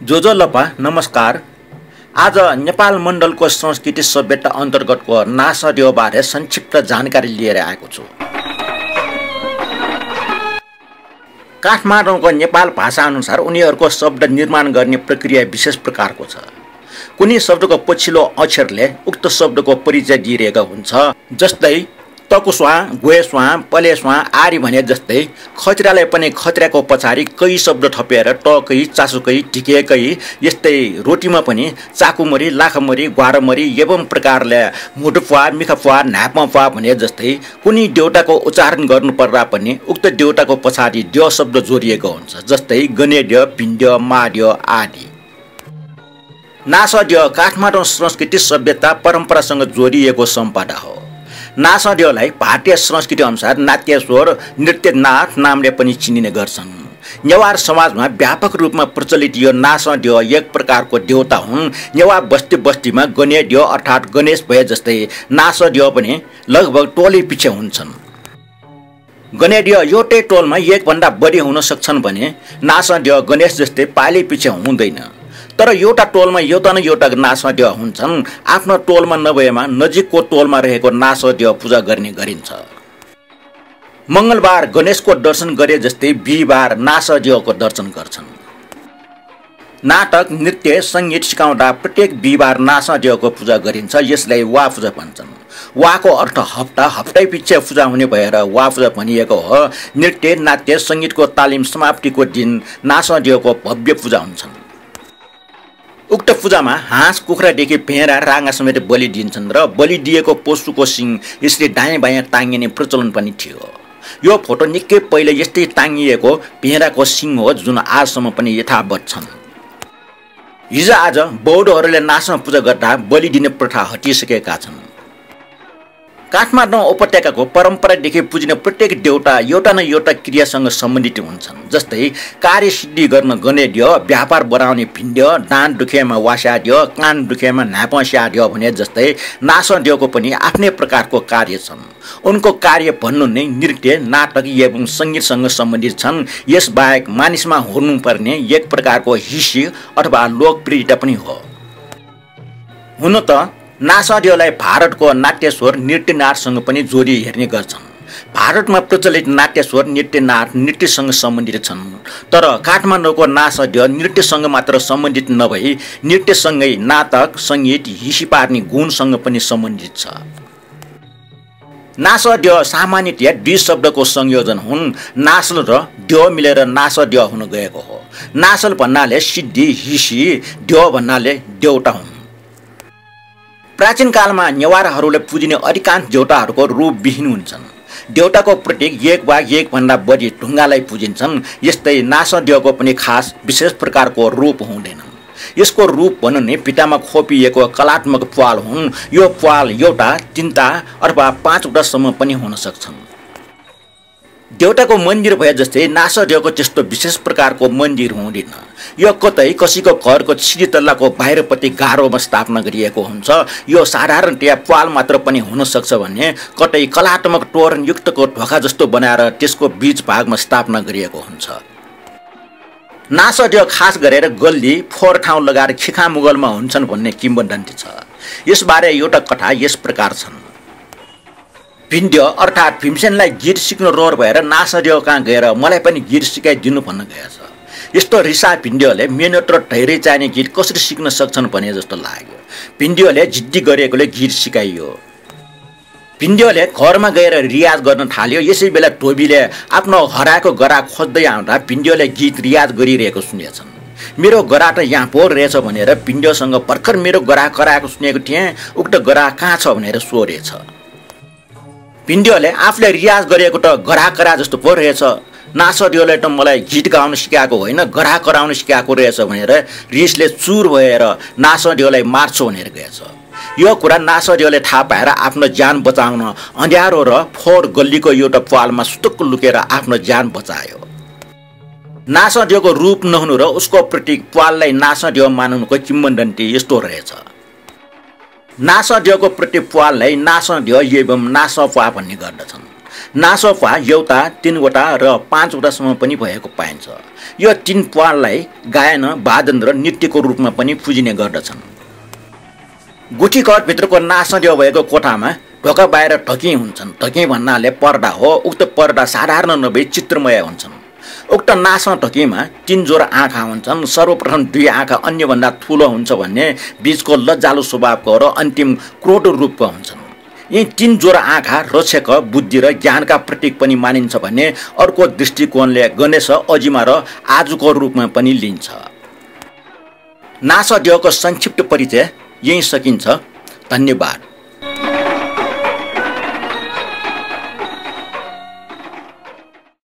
जोजो लपा नमस्कार। आज नेपाल मण्डलको संस्कृति सभ्यता अन्तर्गतको नासद्यबारे संक्षिप्त जानकारी लिएर आएको छु। काठमाडौँको नेपाल भाषा अनुसार उनीहरूको शब्द निर्माण गर्ने प्रक्रिया विशेष प्रकारको छ। कुनै शब्दको पछिल्लो अक्षरले उक्त शब्दको परिचय दिइरहेको हुन्छ। जस्तै तकुस्वा, गोएस्वा, पलेस्वा आदि भने जस्तै खतिरालाई पनि खतिराको पछाडि कई शब्द थपेर टकै, चासुकै, ढिकेकै, यस्तै रोटीमा पनि चाकुमरी, लाखमरी, ग्वारमरी एवं प्रकारले मुटुफुवा, मिखफुवा, न्यापफुवा भने जस्तै कुनै देउताको उच्चारण गर्नुपर्दा पनि उक्त देउताको पछाडि द्य शब्द जोडिएको हुन्छ। जस्तै गणेड्य, पिण्ड्य, माड्य आदि। नासद्य काठमाडौँ संस्कृति सभ्यता परम्परासँग जोडिएको सम्पदा हो। नासद्यलाई भारतीय संस्कृति अनुसार नाट्यश्वर, नृत्यनाथ नामले पनि चिनिने गर्छन्। नेवार समाजमा व्यापक रूपमा प्रचलित यो नासद्य एक प्रकारको देवता हुन्। नेवार बस्ती बस्तीमा गणेड्य अर्थात् गणेश भए जस्तै नासद्य पनि लगभग टोली पछि हुन्छन्। गणेड्य एउटै टोलमा एकभन्दा बढी हुन सक्छन् भने नासद्य गणेश जस्तै पाली पछि हुँदैन। तर एउटा टोलमा एउटा न एउटा नासद्य हुन्छन्। आफ्नो टोलमा नभएमा नजिकको टोलमा रहेको नासद्य पूजा गर्ने गरिन्छ। मङ्गलबार गणेशको दर्शन गरे जस्तै बिहिबार नासद्यको दर्शन गर्छन्। नाटक, नृत्य, सङ्गीत सिकाउँदा प्रत्येक बिहिबार नासद्यको पूजा गरिन्छ। यसलाई वा पूजा भन्छन्। वाको अर्थ हप्ता, हप्तै पछि पूजा हुने भएर वा पूजा भनिएको हो। नृत्य, नाट्य, सङ्गीतको तालिम समाप्तिको दिन नासद्यको भव्य पूजा हुन्छन्। उक्त पूजामा हाँस, कुखुरादेखि भेडा, राँगा समेत बलि दिन्छन् र बलि दिएको पशुको सिङ यसले दायाँ बायाँ टाँगिने प्रचलन पनि थियो। यो फोटो निकै पहिले यस्तै टाँगिएको भेडाको सिङ हो जुन आजसम्म पनि यथावत छन्। हिजो आज बौद्धहरूले नाचमा पूजा गर्दा बलि दिने प्रथा हटिसकेका छन्। काठमाडौँ उपत्यकाको परम्परादेखि पुजिने प्रत्येक देउता एउटा न एउटा क्रियासँग सम्बन्धित हुन्छन्। जस्तै कार्य सिद्धि गर्न गणेड्य, व्यापार बढाउने पिण्ड्य, दाँत दुखेमा वास्याद्य, कान दुखेमा न्यापस्याद्य भने जस्तै नासद्यको पनि आफ्नै प्रकारको कार्य छन्। उनको कार्य भन्नु नै नृत्य, नाटक एवं सङ्गीतसँग सम्बन्धित छन्। यसबाहेक मानिसमा हुनुपर्ने एक प्रकारको हिस्सी अथवा लोकप्रियता पनि हो। हुन त नासद्यलाई भारतको नाट्यश्वर, नृत्यनाथसँग पनि जोडी हेर्ने गर्छन्। भारतमा प्रचलित नाट्यश्वर, नृत्यनाथ नृत्यसँग सम्बन्धित छन्। तर काठमाडौँको नासद्य नृत्यसँग मात्र सम्बन्धित नभई नृत्यसँगै नाटक, सङ्गीत, हिस्सी पार्ने गुणसँग पनि सम्बन्धित छ। नासद्य सामान्यतया दुई शब्दको संयोजन हुन्। नासल र द्य मिलेर नासद्य हुन गएको हो। नासल भन्नाले सिद्धि, हिस्सी, द्य भन्नाले देउता हुन्। प्राचीन कालमा नेवारहरूले पुजिने अधिकांश देउताहरूको रूपविहीन हुन्छन्। देउताको प्रतीक एक वा एकभन्दा बढी ढुङ्गालाई पुजिन्छन्। यस्तै नासद्यको पनि खास विशेष प्रकारको रूप हुँदैन। यसको रूप भन्नु नै भित्तामा खोपिएको कलात्मक प्वाल हुन्। यो प्वाल एउटा, तिनवटा अथवा पाँचवटासम्म पनि हुन सक्छन्। देउताको मन्दिर भए जस्तै नासद्यको त्यस्तो विशेष प्रकारको मन्दिर हुँदैन। यो कतै कसैको घरको सिडी तल्लाको बाहिरपट्टि गाह्रोमा स्थापना गरिएको हुन्छ। यो साधारणतया प्वाल मात्र पनि हुन सक्छ भने कतै कलात्मक तोरणयुक्तको ढोका जस्तो बनाएर त्यसको बीच भागमा स्थापना गरिएको हुन्छ। नासद्य खास गरेर गल्ली, फोहोर ठाउँ लगाएर खिखा मुगलमा हुन्छन् भन्ने किम्वदन्ती छ। यसबारे एउटा कथा यस प्रकार छन्। पिण्ड्य अर्थात् भीमसेनलाई गीत सिक्नु रहर भएर नासद्य कहाँ गएर मलाई पनि गीत सिकाइदिनु भन्न गएछ। यस्तो रिसा पिण्ड्यले मेहनत र धैर्य चाहिने गीत कसरी सिक्न सक्छन् भने जस्तो लाग्यो। पिण्ड्यले जिद्दी गरेकोले गीत सिकाइयो। पिण्ड्यले घरमा गएर रियाज गर्न थाल्यो। यसै बेला धोबीले आफ्नो हराएको गरा खोज्दै आउँदा पिण्ड्यले गीत रियाज गरिरहेको सुनेछन्। मेरो गरा त यहाँ पो रहेछ भनेर पिण्ड्यसँग भर्खर मेरो गरा कराएको सुनेको थिएँ, उक्त गरा कहाँ छ भनेर सोधेछ। पिण्ड्यले आफूले रियाज गरेको त गरा करा जस्तो पो रहेछ। नासद्यले त मलाई गीत गाउन सिकाएको होइन, गरा कराउन सिकाएको रहेछ भनेर रिसले चुर भएर नासद्यलाई मार्छु भनेर गएछ। यो कुरा नासद्यले थाहा पाएर आफ्नो ज्यान बचाउन अँध्यारो र फोहोर गल्लीको एउटा प्वालमा सुटुक्क लुकेर आफ्नो ज्यान बचायो। नासद्यको रूप नहुनु र उसको प्रतीक प्वाललाई नासद्य मानुनुको किम्वदन्ती यस्तो रहेछ। नासद्यको प्रतीक प्वाललाई नासद्य एवं नासपा भन्ने गर्दछन्। नासपा एउटा 3वटा र 5वटासम्म पनि भएको पाइन्छ। यो 3 प्वाललाई गायन, वादन र नृत्यको रूपमा पनि पुजिने गर्दछन्। गुठी घरभित्रको नासद्य भएको कोठामा ढोका बाहिर ढकी हुन्छन्। ढकी भन्नाले पर्दा हो। उक्त पर्दा साधारण नभई चित्रमय हुन्छन्। उक्त नासा ढकीमा 3 जोर आँखा हुन्छन्। सर्वप्रथम 2 आँखा अन्यभन्दा ठुलो हुन्छ भन्ने बीचको लज्जालु स्वभावको र अन्तिम क्रोध रूपको हुन्छन्। यी 3 जोर आँखा रक्षक, बुद्धि र ज्ञानका प्रतीक पनि मानिन्छ भन्ने अर्को दृष्टिकोणले गणेश, अजिमा र आजुको रूपमा पनि लिन्छ। नासदेवको संक्षिप्त परिचय यही सकिन्छ। धन्यवाद।